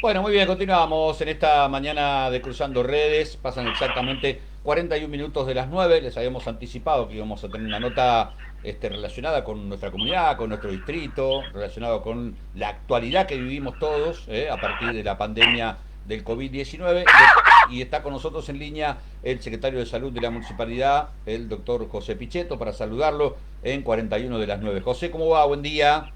Bueno, muy bien, continuamos en esta mañana de Cruzando Redes. Pasan exactamente 41 minutos de las 9. Les habíamos anticipado que íbamos a tener una nota relacionada con nuestra comunidad, con nuestro distrito, relacionado con la actualidad que vivimos todos a partir de la pandemia del COVID-19. Y está con nosotros en línea el secretario de Salud de la Municipalidad, el doctor José Pichetto, para saludarlo en 41 de las 9. José, ¿cómo va? Buen día.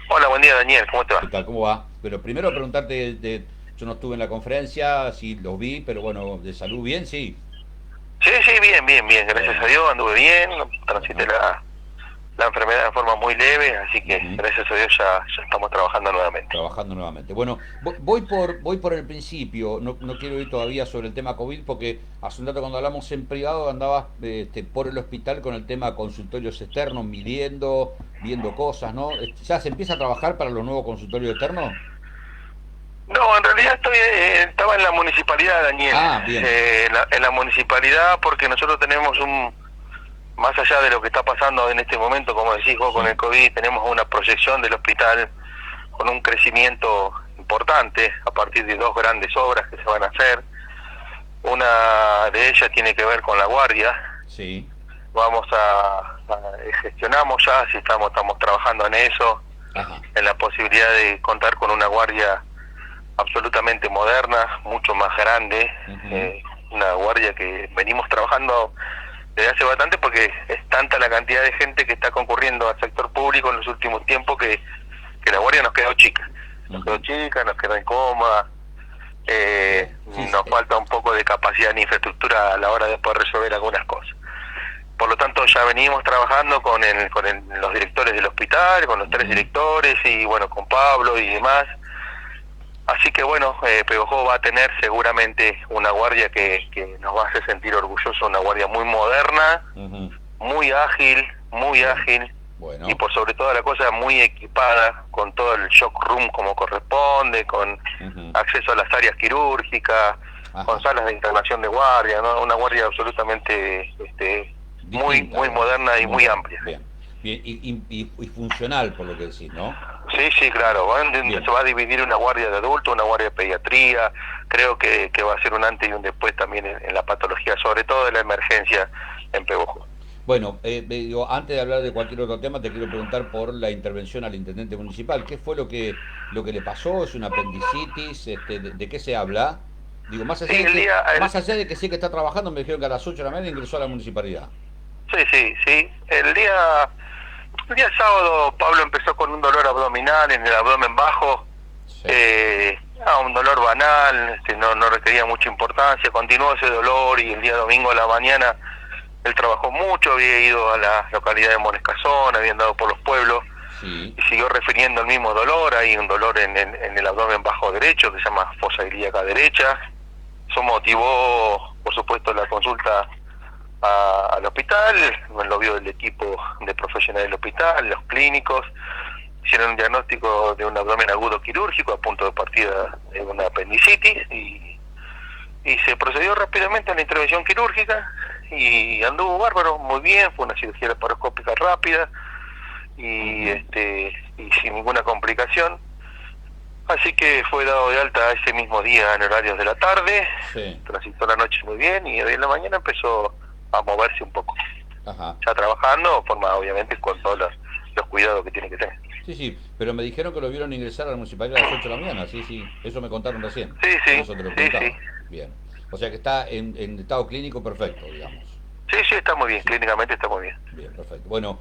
Hola, buen día Daniel, ¿cómo te ¿Qué va? tal? ¿Cómo va? Pero primero preguntarte, yo no estuve en la conferencia, sí los vi, pero bueno, de salud bien, sí. Sí, sí, bien, bien, bien, gracias a Bueno, Dios, anduve bien, transité bueno. la enfermedad de forma muy leve, así que Ujú. gracias a Dios ya estamos trabajando nuevamente. Trabajando nuevamente. Bueno, voy por el principio, no quiero ir todavía sobre el tema COVID porque hace un rato cuando hablamos en privado andabas por el hospital con el tema consultorios externos, midiendo, viendo cosas, ¿no? ¿Ya se empieza a trabajar para los nuevos consultorios externos? No, en realidad estaba en la municipalidad, Daniel, Ah, bien. en la municipalidad porque nosotros tenemos más allá de lo que está pasando en este momento, como decís vos con Sí. el COVID, tenemos una proyección del hospital con un crecimiento importante a partir de dos grandes obras que se van a hacer. Una de ellas tiene que ver con la guardia. Sí. Gestionamos ya, si estamos trabajando en eso, Ajá. en la posibilidad de contar con una guardia absolutamente moderna, mucho más grande, Ujú. eh, una guardia que venimos trabajando desde hace bastante porque es tanta la cantidad de gente que está concurriendo al sector público en los últimos tiempos que la guardia Ujú. nos quedó incómoda, Bien. Sí, nos falta un poco de capacidad en infraestructura a la hora de poder resolver algunas cosas. Por lo tanto, ya venimos trabajando los directores del hospital, con los tres ujú. directores y bueno, con Pablo y demás. Así que bueno, Pegojo va a tener seguramente una guardia que nos va a hacer sentir orgullosos, una guardia muy moderna, Ujú. muy Bien. ágil y Bueno. por sobre toda la cosa muy equipada, con todo el shock room como corresponde, con Ujú. acceso a las áreas quirúrgicas, con Ajá. salas de internación de guardia, ¿no? Una guardia absolutamente Distinta, muy digamos. moderna y muy Moderna. amplia. Bien. Bien. Y funcional, por lo que decís, ¿no? Sí, sí, claro. Se Bien. va a dividir una guardia de adultos, una guardia de pediatría. Creo que va a ser un antes y un después también en la patología, sobre todo en la emergencia en Pegojo. Bueno, digo, antes de hablar de cualquier otro tema, te quiero preguntar por la intervención al intendente municipal. ¿Qué fue lo que le pasó? ¿Es una apendicitis? ¿De qué se habla? Digo, Sí, el día, más allá de que sí que está trabajando, me dijeron que a las 8 de la mañana ingresó a la municipalidad. sí, sí, sí. El día sábado Pablo empezó con un dolor abdominal en el abdomen bajo, Sí. un dolor banal, no requería mucha importancia. Continuó ese dolor y el día domingo a la mañana él trabajó mucho, había ido a la localidad de Monescazón, había andado por los pueblos Sí. y siguió refiriendo el mismo dolor. Hay un dolor en el abdomen bajo derecho que se llama fosa ilíaca derecha. Eso motivó, por supuesto, la consulta al hospital, lo vio el equipo de profesionales del hospital, los clínicos, hicieron un diagnóstico de un abdomen agudo quirúrgico a punto de partida de una apendicitis y se procedió rápidamente a la intervención quirúrgica y anduvo bárbaro, muy bien, fue una cirugía laparoscópica rápida y Ujú. y sin ninguna complicación. Así que fue dado de alta ese mismo día en horarios de la tarde, Sí. transitó la noche muy bien y hoy en la mañana empezó a moverse un poco. Ajá. Ya trabajando, forma obviamente con todos los cuidados que tiene que tener. Sí, sí, pero me dijeron que lo vieron ingresar a la municipalidad a las 8 de la mañana, sí, sí, eso me contaron recién, Sí, por sí, eso te lo sí, sí. preguntaba. Bien, o sea que está en estado clínico perfecto, digamos. Sí, sí, está muy bien, Sí, clínicamente está muy bien. bien, perfecto. Bueno,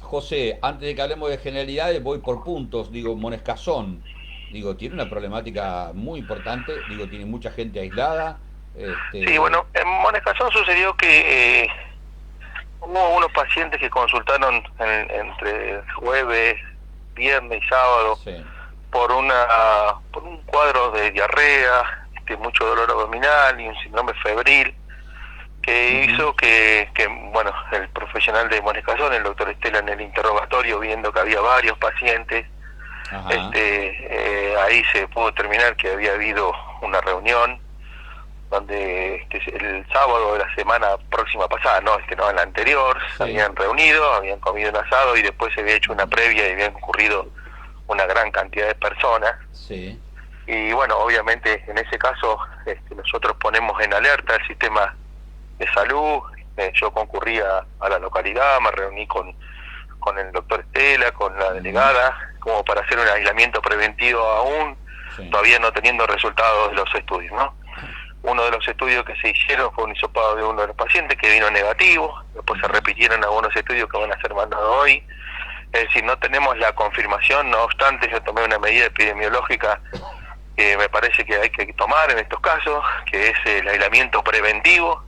José, antes de que hablemos de generalidades, voy por puntos, digo, Monescazón, digo, tiene una problemática muy importante, digo, tiene mucha gente aislada, Sí, este, bueno, en Monescazón sucedió que hubo unos pacientes que consultaron entre jueves, viernes y sábado sí, por un cuadro de diarrea, mucho dolor abdominal y un síndrome febril que ujú, hizo bueno, el profesional de Monescazón, el doctor Estela, en el interrogatorio, viendo que había varios pacientes, ajá, ahí se pudo determinar que había habido una reunión donde el sábado de la semana próxima pasada, no en la anterior, se sí, habían reunido, habían comido un asado y después se había hecho una ujú, previa y habían concurrido una gran cantidad de personas. sí, Y bueno, obviamente en ese caso nosotros ponemos en alerta el sistema de salud. Yo concurrí a la localidad, me reuní con el doctor Estela, con la delegada, como para hacer un aislamiento preventivo aún, todavía no teniendo resultados de los estudios, ¿no? Uno de los estudios que se hicieron fue un hisopado de uno de los pacientes que vino negativo, después se repitieron algunos estudios que van a ser mandados hoy. Es decir, no tenemos la confirmación, no obstante yo tomé una medida epidemiológica que me parece que hay que tomar en estos casos, que es el aislamiento preventivo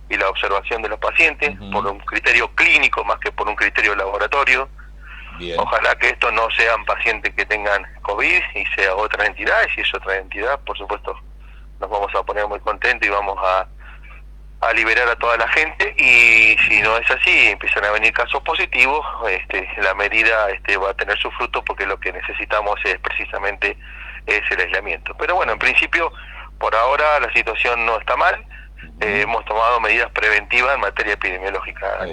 y la observación de los pacientes por un criterio clínico más que por un criterio laboratorio. Bien. Ojalá que estos no sean pacientes que tengan COVID y sea otra entidad, y si es otra entidad, por supuesto, nos vamos a poner muy contentos y vamos a liberar a toda la gente, y si no es así, empiezan a venir casos positivos, la medida va a tener su fruto, porque lo que necesitamos es precisamente el aislamiento. Pero bueno, en principio, por ahora la situación no está mal. Hemos tomado medidas preventivas en materia epidemiológica.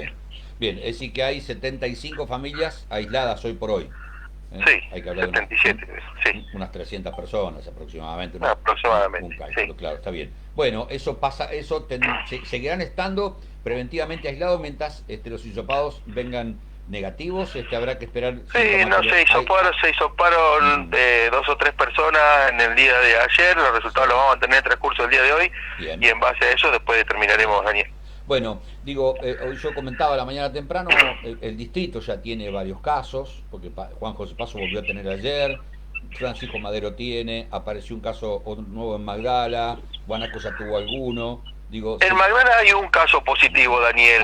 Bien, es decir que hay 75 familias aisladas hoy por hoy. Sí, hay que hablar 77, de unas 300 personas aproximadamente. Aproximadamente, un cálculo, claro, está bien. Bueno, eso pasa, seguirán estando preventivamente aislados mientras los hisopados vengan negativos. Habrá que esperar. Sí, no, se hisoparon 2 o 3 personas en el día de ayer. Los resultados los vamos a tener en el transcurso del día de hoy. Bien. Y en base a eso después determinaremos, Daniel. Bueno, hoy yo comentaba la mañana temprano, el distrito ya tiene varios casos, porque Juan José Paso volvió a tener ayer, Francisco Madero tiene, apareció un caso nuevo en Magdala, Guanaco ya tuvo alguno. En Magdala hay un caso positivo, Daniel,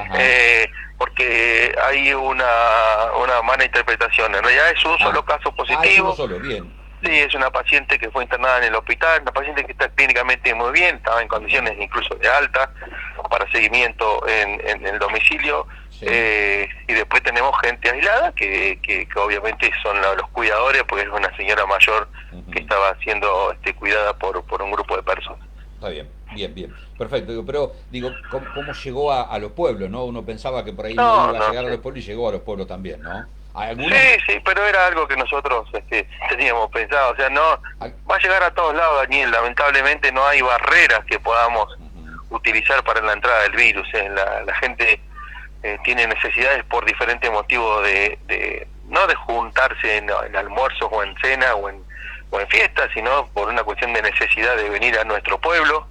porque hay una mala interpretación. En realidad es un solo caso positivo. Es uno solo, bien. Sí, es una paciente que fue internada en el hospital, una paciente que está clínicamente muy bien, estaba en condiciones incluso de alta para seguimiento en el domicilio. Sí. Y después tenemos gente aislada que obviamente son los cuidadores, porque es una señora mayor que estaba siendo cuidada por un grupo de personas. Está bien, bien, perfecto. Pero ¿cómo llegó a los pueblos, no? Uno pensaba que por ahí no iba a llegar a los pueblos, y llegó a los pueblos también, ¿no? Sí, pero era algo que nosotros teníamos pensado. O sea, no va a llegar a todos lados, Daniel. Lamentablemente no hay barreras que podamos utilizar para la entrada del virus. La gente tiene necesidades por diferentes motivos no de juntarse en almuerzos o en cena o en fiestas, sino por una cuestión de necesidad de venir a nuestro pueblo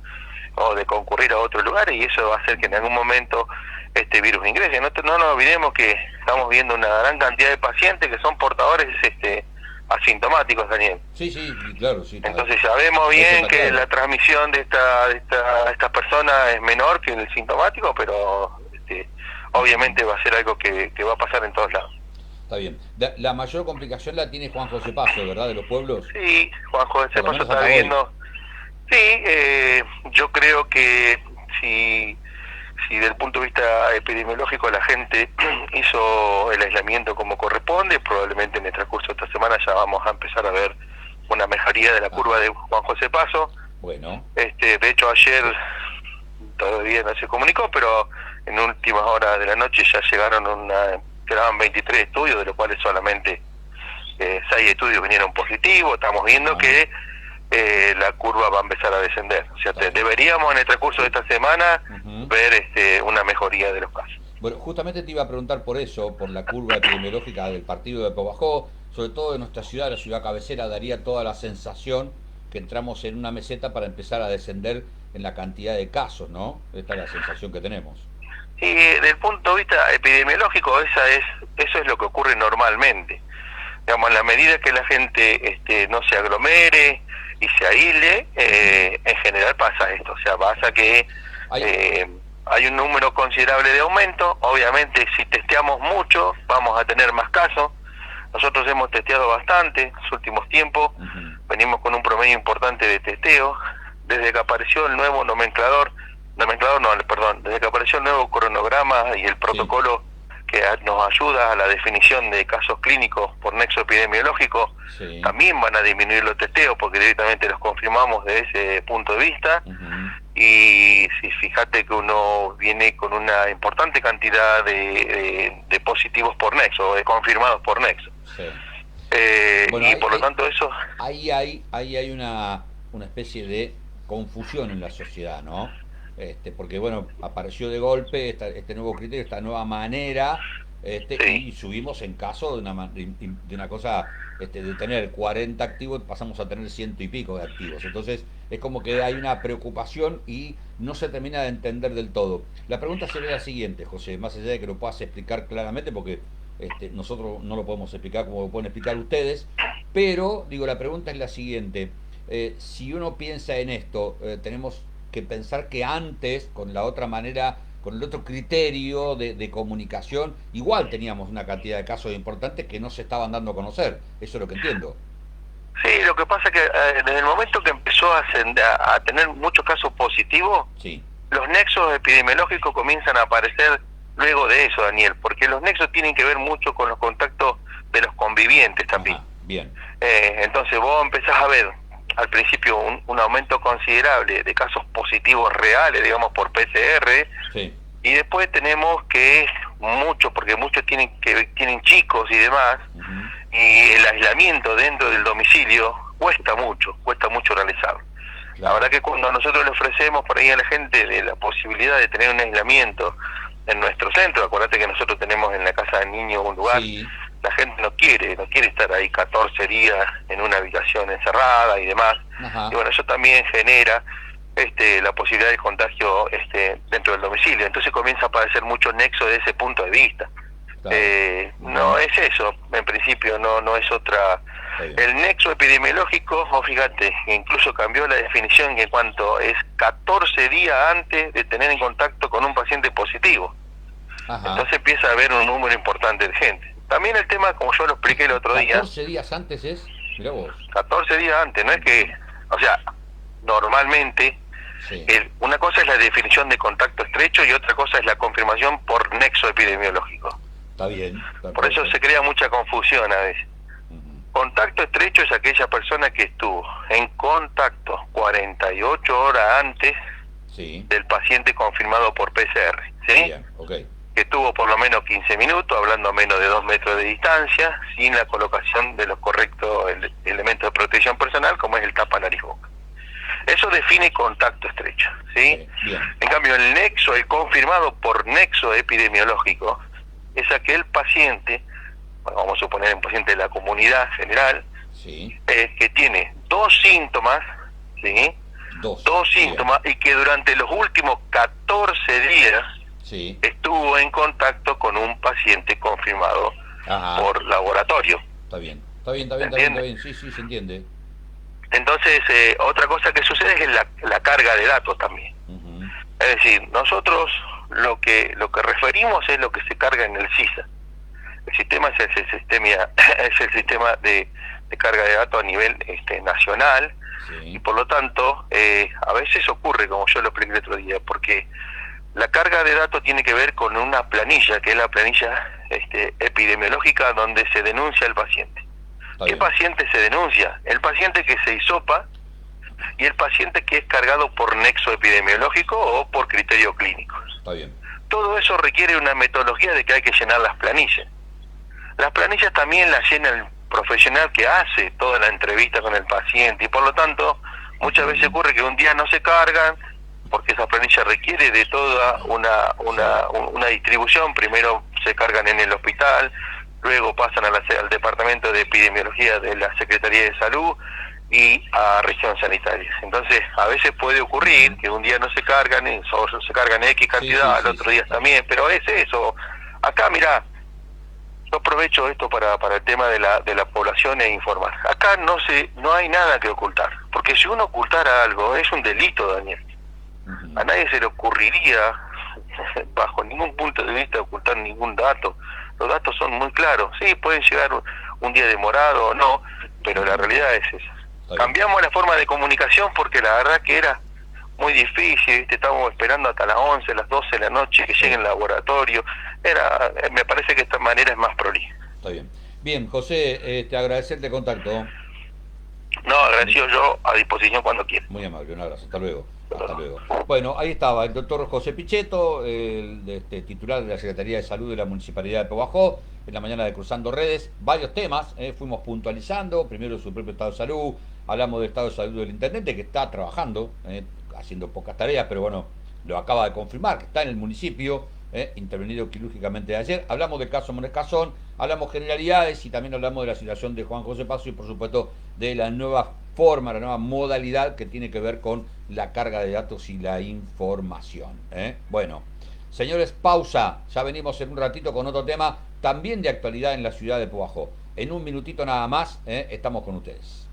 o de concurrir a otros lugares, y eso va a hacer que en algún momento este virus ingrese. No nos olvidemos que estamos viendo una gran cantidad de pacientes que son portadores asintomáticos, Daniel. Sí, claro, sí. Entonces sabemos bien que la transmisión de esta persona es menor que el sintomático, pero obviamente va a ser algo que va a pasar en todos lados. Está bien. La mayor complicación la tiene Juan José Paso, ¿verdad? De los pueblos. Sí, Juan José Paso está viviendo. Sí, yo creo que si desde el punto de vista epidemiológico la gente hizo el aislamiento como corresponde, probablemente en el transcurso de esta semana ya vamos a empezar a ver una mejoría de la curva de Juan José Paso. Bueno. De hecho ayer todavía no se comunicó, pero en últimas horas de la noche ya llegaron quedaban 23 estudios, de los cuales solamente 6 estudios vinieron positivos. Estamos viendo que la curva va a empezar a descender. O sea, deberíamos en el transcurso de esta semana ver una mejoría de los casos. Bueno, justamente te iba a preguntar por eso, por la curva epidemiológica del partido de Pobajó, sobre todo en nuestra ciudad, la ciudad cabecera, daría toda la sensación que entramos en una meseta para empezar a descender en la cantidad de casos, ¿no? Esta es la sensación que tenemos. Y desde el punto de vista epidemiológico, eso es lo que ocurre normalmente. Digamos, en la medida que la gente no se aglomere y se aísle, en general pasa esto. O sea, pasa que hay un número considerable de aumento. Obviamente, si testeamos mucho, vamos a tener más casos. Nosotros hemos testeado bastante en los últimos tiempos. Venimos con un promedio importante de testeo. Desde que apareció el nuevo desde que apareció el nuevo cronograma y el protocolo que nos ayuda a la definición de casos clínicos por nexo epidemiológico, también van a disminuir los testeos, porque directamente los confirmamos desde ese punto de vista. Y si fíjate que uno viene con una importante cantidad de positivos por nexo, de confirmados por nexo. Bueno, y por lo tanto eso... ahí hay una especie de confusión en la sociedad, ¿no? Porque bueno, apareció de golpe este nuevo criterio, esta nueva manera, y Sí, subimos en caso de una cosa, de tener 40 activos, pasamos a tener ciento y pico de activos. Entonces, es como que hay una preocupación y no se termina de entender del todo. La pregunta sería la siguiente, José, más allá de que lo puedas explicar claramente, porque nosotros no lo podemos explicar como lo pueden explicar ustedes, pero digo, la pregunta es la siguiente. Si uno piensa en esto, tenemos que pensar que antes, con la otra manera, con el otro criterio de comunicación, igual teníamos una cantidad de casos importantes que no se estaban dando a conocer. Eso es lo que entiendo. sí, lo que pasa es que desde el momento que empezó a tener muchos casos positivos, Sí. los nexos epidemiológicos comienzan a aparecer luego de eso, Daniel, porque los nexos tienen que ver mucho con los contactos de los convivientes también. Ajá, bien. Entonces vos empezás a ver al principio un aumento considerable de casos positivos reales, digamos, por PCR, Sí. y después tenemos que muchos, porque muchos tienen chicos y demás, Ujú, y el aislamiento dentro del domicilio cuesta mucho realizarlo. La claro. verdad que cuando nosotros le ofrecemos por ahí a la gente de la posibilidad de tener un aislamiento en nuestro centro, acuérdate que nosotros tenemos en la casa del niño un lugar, Sí. la gente no quiere estar ahí 14 días en una habitación encerrada y demás, Ajá. y bueno, eso también genera la posibilidad de contagio dentro del domicilio, entonces comienza a aparecer mucho nexo de ese punto de vista. Claro. No Ujú, es eso, en principio no es otra. está bien. El nexo epidemiológico, fíjate, incluso cambió la definición en cuanto es 14 días antes de tener en contacto con un paciente positivo. Ajá. Entonces empieza a haber un número importante de gente. También el tema, como yo lo expliqué el otro día, 14 días antes es. Mirá vos. 14 días antes, no es que, o sea, normalmente Sí. una cosa es la definición de contacto estrecho y otra cosa es la confirmación por nexo epidemiológico. Está bien. Por eso Perfecto. se crea mucha confusión a veces. Ujú, Contacto estrecho es aquella persona que estuvo en contacto 48 horas antes sí. del paciente confirmado por PCR, ¿sí? Bien. Ok. Que estuvo por lo menos 15 minutos, hablando a menos de 2 metros de distancia, sin la colocación de los correctos elementos de protección personal, como es el tapa nariz boca. Eso define contacto estrecho, ¿sí? Bien. En cambio, el nexo, el confirmado por nexo epidemiológico, es aquel paciente, bueno, vamos a suponer un paciente de la comunidad general, Sí. que tiene dos síntomas, ¿sí? Dos. Dos Bien. síntomas, y que durante los últimos 14 días Sí. estuvo en contacto con un paciente confirmado Ajá. por laboratorio. Está bien. Está bien, está bien, está bien, está bien. Sí, sí, se entiende. Entonces, otra cosa que sucede es la carga de datos también. Ujú, Es decir, nosotros lo que referimos es lo que se carga en el CISA. El sistema es el sistema, es el sistema de carga de datos a nivel nacional, y sí. por lo tanto a veces ocurre, como yo lo expliqué el otro día, porque la carga de datos tiene que ver con una planilla, que es la planilla epidemiológica donde se denuncia al paciente. Está ¿Qué bien. paciente se denuncia? El paciente que se hisopa y el paciente que es cargado por nexo epidemiológico o por criterios clínicos. Está bien. Todo eso requiere una metodología de que hay que llenar las planillas. Las planillas también las llena el profesional que hace toda la entrevista con el paciente, y por lo tanto muchas veces ocurre que un día no se cargan porque esa planilla requiere de toda una distribución. Primero se cargan en el hospital, luego pasan al departamento de epidemiología de la Secretaría de Salud y a región sanitaria. Entonces a veces puede ocurrir que un día no se cargan, o se cargan X cantidad, al otro día también, pero es eso. Acá, mirá, yo aprovecho esto para el tema de la población e informar. Acá no hay nada que ocultar, porque si uno ocultara algo es un delito, Daniel. Ujú, A nadie se le ocurriría, bajo ningún punto de vista, ocultar ningún dato. Los datos son muy claros. Sí, pueden llegar un día demorado o no, pero la realidad es esa. está bien. Cambiamos la forma de comunicación porque la verdad que era muy difícil, ¿viste? Estábamos esperando hasta las 11, las 12 de la noche que llegue el laboratorio. Me parece que esta manera es más prolija. Está bien. Bien, José, te agradecerte el contacto. No, agradecido yo, a disposición cuando quiera. Muy amable, un abrazo. Hasta luego. Hasta luego. Bueno, ahí estaba el doctor José Pichetto, titular de la Secretaría de Salud de la Municipalidad de Pehuajó, en la mañana de Cruzando Redes. Varios temas, fuimos puntualizando, primero su propio estado de salud, hablamos del estado de salud del intendente que está trabajando, haciendo pocas tareas, pero bueno, lo acaba de confirmar, que está en el municipio, intervenido quirúrgicamente ayer. Hablamos del caso Monescazón, hablamos generalidades y también hablamos de la situación de Juan José Paso y por supuesto de la nueva forma, la nueva modalidad que tiene que ver con la carga de datos y la información. Bueno, señores, pausa. Ya venimos en un ratito con otro tema también de actualidad en la ciudad de Pehuajó. En un minutito nada más, estamos con ustedes.